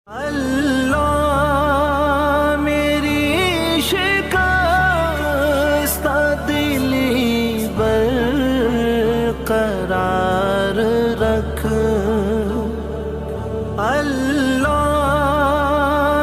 اللہ میری شکستہ دلی برقرار رکھ، اللہ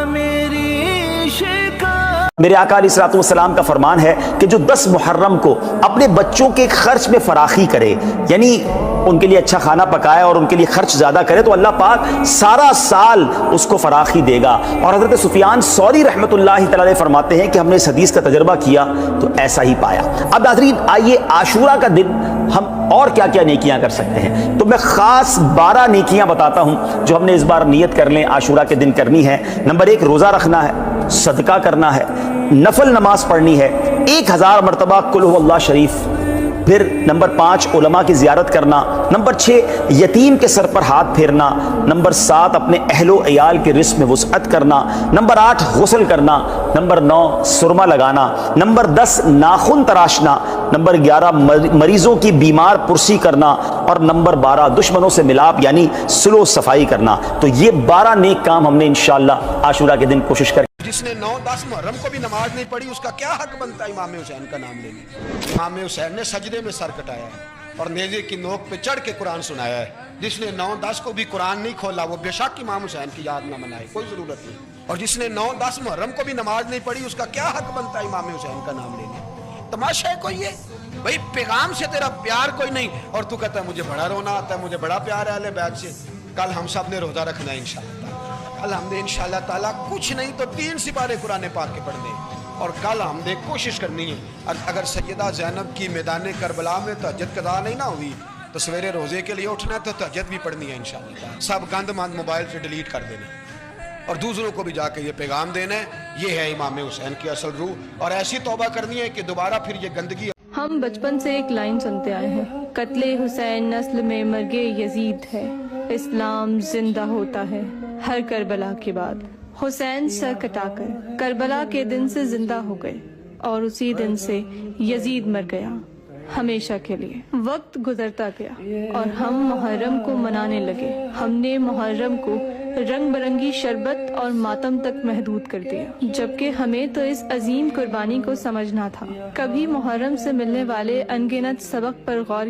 میری شکست۔ میرے آقا علیہ الصلوۃ والسلام کا فرمان ہے کہ جو 10 محرم کو اپنے بچوں کے خرچ میں فراخی کرے، یعنی ان کے لیے اچھا کھانا پکائے اور ان کے لیے خرچ زیادہ کرے، تو اللہ پاک سارا سال اس کو فراخی دے گا۔ اور حضرت سفیان ثوری رحمۃ اللہ تعالی علیہ فرماتے ہیں کہ ہم نے اس حدیث کا تجربہ کیا تو ایسا ہی پایا۔ اب ناظرین آئیے عاشورہ کا دن ہم اور کیا کیا نیکیاں کر سکتے ہیں، تو میں خاص 12 نیکیاں بتاتا ہوں جو ہم نے اس بار نیت کر لیں عاشورہ کے دن کرنی ہے۔ نمبر 1 روزہ رکھنا ہے، صدقہ کرنا ہے، نفل نماز پڑھنی ہے 1000 مرتبہ قل هو اللہ شریف، پھر نمبر 5 علماء کی زیارت کرنا، نمبر 6 یتیم کے سر پر ہاتھ پھیرنا، نمبر 7 اپنے اہل و عیال کے رزق میں وسعت کرنا، نمبر 8 غسل کرنا، نمبر 9 سرما لگانا، نمبر 10 ناخن تراشنا، نمبر 11 مریضوں کی بیمار پرسی کرنا، اور نمبر 12 دشمنوں سے ملاپ یعنی صلح و صفائی کرنا۔ تو یہ 12 نیک کام ہم نے انشاءاللہ عاشورہ کے دن کوشش کر۔ جس نے 9-10 محرم کو بھی نماز نہیں پڑھی اس کا کیا حق بنتا ہے امام حسین کا نام لینے؟ امام حسین نے سجدے میں سر کٹایا ہے اور نیزے کی نوک پہ چڑھ کے قرآن سنایا ہے۔ جس نے 9-10 کو بھی قرآن نہیں کھولا وہ بے شک امام حسین کی یاد نہ منائے، کوئی ضرورت نہیں۔ اور جس نے 9-10 محرم کو بھی نماز نہیں پڑھی اس کا کیا حق بنتا ہے امام حسین کا نام لینے؟ تماشا ہے کوئی یہ؟ بھئی پیغام سے تیرا پیار کوئی نہیں اور تو کہتا ہے مجھے بڑا رونا آتا ہے، مجھے بڑا پیار ہے اہل بیت سے۔ کل ہم سب نے روزہ رکھنا ہے انشاءاللہ۔ کل ہم نے انشاءاللہ تعالیٰ کچھ نہیں تو 3 سپارے قرآن پاک کے پڑھنے، اور کل ہم نے کوشش کرنی ہے اگر سیدہ زینب کی میدان کربلا میں تہجد قضا نہیں نہ ہوئی تو سویرے روزے کے لیے اٹھنا ہے تو تہجد بھی پڑھنی ہے انشاءاللہ۔ سب گند مند موبائل سے ڈیلیٹ کر دینا اور دوسروں کو بھی جا کے یہ پیغام دینا ہے، یہ ہے امام حسین کی اصل روح، اور ایسی توبہ کرنی ہے کہ دوبارہ پھر یہ گندگی۔ ہم بچپن سے ایک لائن سنتے آئے ہیں، قتل حسین نسل میں مرگ یزید ہے، اسلام زندہ ہوتا ہے ہر کربلا کے بعد۔ حسین سر کٹا کر کربلا کے دن سے زندہ ہو گئے اور اسی دن سے یزید مر گیا ہمیشہ کے لیے۔ وقت گزرتا گیا اور ہم محرم کو منانے لگے۔ ہم نے محرم کو رنگ برنگی شربت اور ماتم تک محدود کر دیا، جبکہ ہمیں تو اس عظیم قربانی کو سمجھنا تھا۔ کبھی محرم سے ملنے والے انگنت سبق پر غور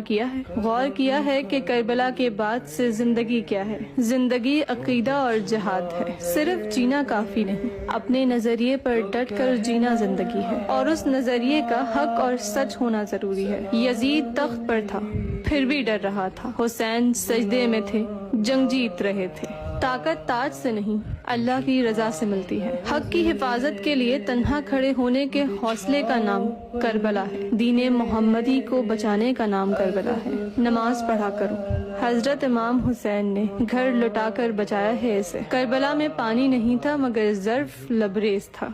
کیا ہے کہ کربلا کے بعد سے زندگی کیا ہے؟ زندگی عقیدہ اور جہاد ہے۔ صرف جینا کافی نہیں، اپنے نظریے پر ڈٹ کر جینا زندگی ہے، اور اس نظریے کا حق اور سچ ہونا ضروری ہے۔ یزید تخت پر تھا پھر بھی ڈر رہا تھا، حسین سجدے میں تھے جنگ جیت رہے تھے۔ طاقت تاج سے نہیں اللہ کی رضا سے ملتی ہے۔ حق کی حفاظت کے لیے تنہا کھڑے ہونے کے حوصلے کا نام کربلا ہے۔ دین محمدی کو بچانے کا نام کربلا ہے۔ نماز پڑھا کرو، حضرت امام حسین نے گھر لٹا کر بچایا ہے اسے۔ کربلا میں پانی نہیں تھا مگر ظرف لبریز تھا۔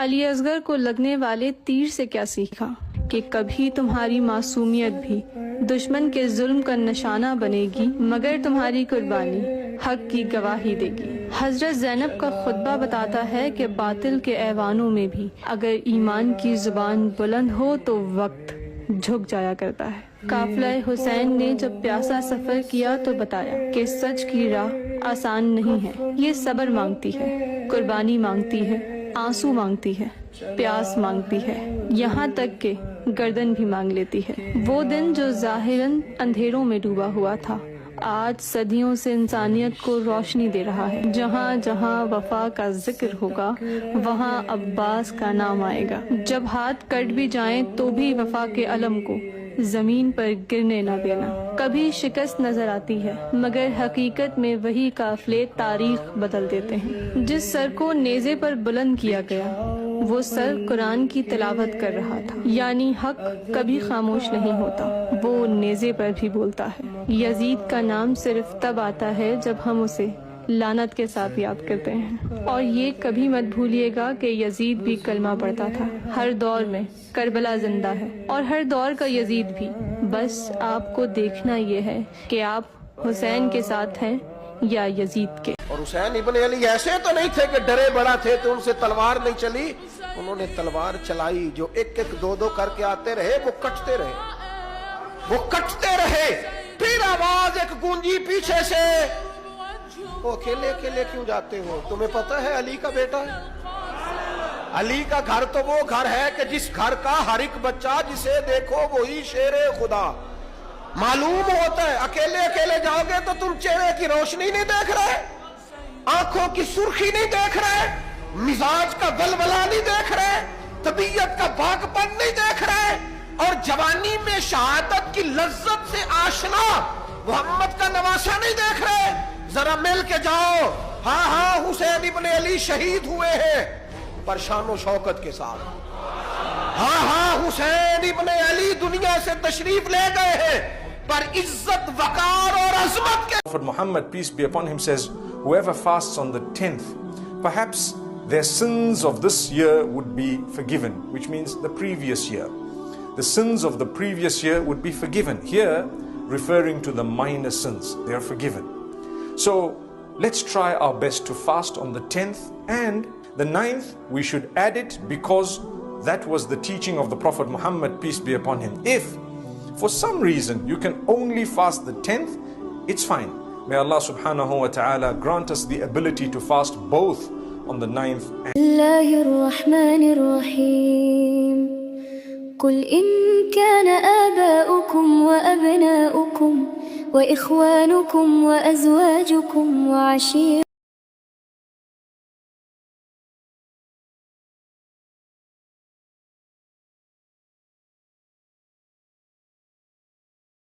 علی اصغر کو لگنے والے تیر سے کیا سیکھا کہ کبھی تمہاری معصومیت بھی دشمن کے ظلم کا نشانہ بنے گی مگر تمہاری قربانی حق کی گواہی دے گی۔ حضرت زینب کا خطبہ بتاتا ہے کہ باطل کے ایوانوں میں بھی اگر ایمان کی زبان بلند ہو تو وقت جھک جایا کرتا ہے۔ قافلہ حسین نے جب پیاسا سفر کیا تو بتایا کہ سچ کی راہ آسان نہیں ہے، یہ صبر مانگتی ہے، قربانی مانگتی ہے، آنسو مانگتی ہے، پیاس مانگتی ہے، یہاں تک کہ گردن بھی مانگ لیتی ہے۔ وہ دن جو ظاہراً اندھیروں میں ڈوبا ہوا تھا آج صدیوں سے انسانیت کو روشنی دے رہا ہے۔ جہاں جہاں وفا کا ذکر ہوگا وہاں عباس کا نام آئے گا۔ جب ہاتھ کٹ بھی جائیں تو بھی وفا کے علم کو زمین پر گرنے نہ دینا۔ کبھی شکست نظر آتی ہے مگر حقیقت میں وہی قافلے تاریخ بدل دیتے ہیں۔ جس سر کو نیزے پر بلند کیا گیا وہ سر قرآن کی تلاوت کر رہا تھا، یعنی حق کبھی خاموش نہیں ہوتا، وہ نیزے پر بھی بولتا ہے۔ یزید کا نام صرف تب آتا ہے جب ہم اسے لعنت کے ساتھ یاد کرتے ہیں، اور یہ کبھی مت بھولیے گا کہ یزید بھی کلمہ پڑھتا تھا۔ ہر دور میں کربلا زندہ ہے اور ہر دور کا یزید بھی، بس آپ کو دیکھنا یہ ہے کہ آپ حسین کے ساتھ ہیں یا یزید کے۔ اور حسین ابن علی ایسے تو نہیں تھے کہ ڈرے بڑا تھے تو ان سے تلوار نہیں چلی، انہوں نے تلوار چلائی، جو ایک ایک دو دو کر کے آتے رہے وہ کٹتے رہے، پھر آواز ایک گونجی پیچھے سے وہ اکیلے اکیلے کیوں جاتے ہو؟ تمہیں پتہ ہے علی کا بیٹا ہے؟ علی کا گھر تو وہ گھر ہے کہ جس گھر کا ہر ایک بچہ جسے دیکھو وہی شیر خدا معلوم ہوتا ہے. اکیلے اکیلے جاؤ گے تو تم چہرے کی روشنی نہیں دیکھ رہے, آنکھوں کی سرخی نہیں دیکھ رہے, مزاج کا ولولہ نہیں دیکھ رہے, طبیعت کا باغ پن نہیں دیکھ رہے, اور جوانی میں شہادت کی لذت سے آشنا محمد کا نواسا نہیں دیکھ رہے. ذرا مل کے جاؤ. ہاں ہاں حسین ابن علی شہید ہوئے ہیں پر شان و شوکت کے ساتھ. ہاں ہاں حسین ابن علی دنیا سے تشریف لے گئے ہیں پر عزت وقار اور عظمت کے. Prophet Muhammad, peace be upon him, says, whoever fasts on the 10th, perhaps their sins of this year would be forgiven, which means the previous year. The sins of the previous year would be forgiven. Here, referring to the minor sins, they are forgiven. So, let's try our best to fast on the 10th, and the 9th, we should add it because that was the teaching of the Prophet Muhammad, peace be upon him. If for some reason you can only fast the 10th, it's fine. May Allah subhanahu wa ta'ala grant us the ability to fast both on the 9th and الله الرحمن الرحيم قل إن كان آباؤكم وأبناؤكم وإخوانكم وأزواجكم وعشيرتكم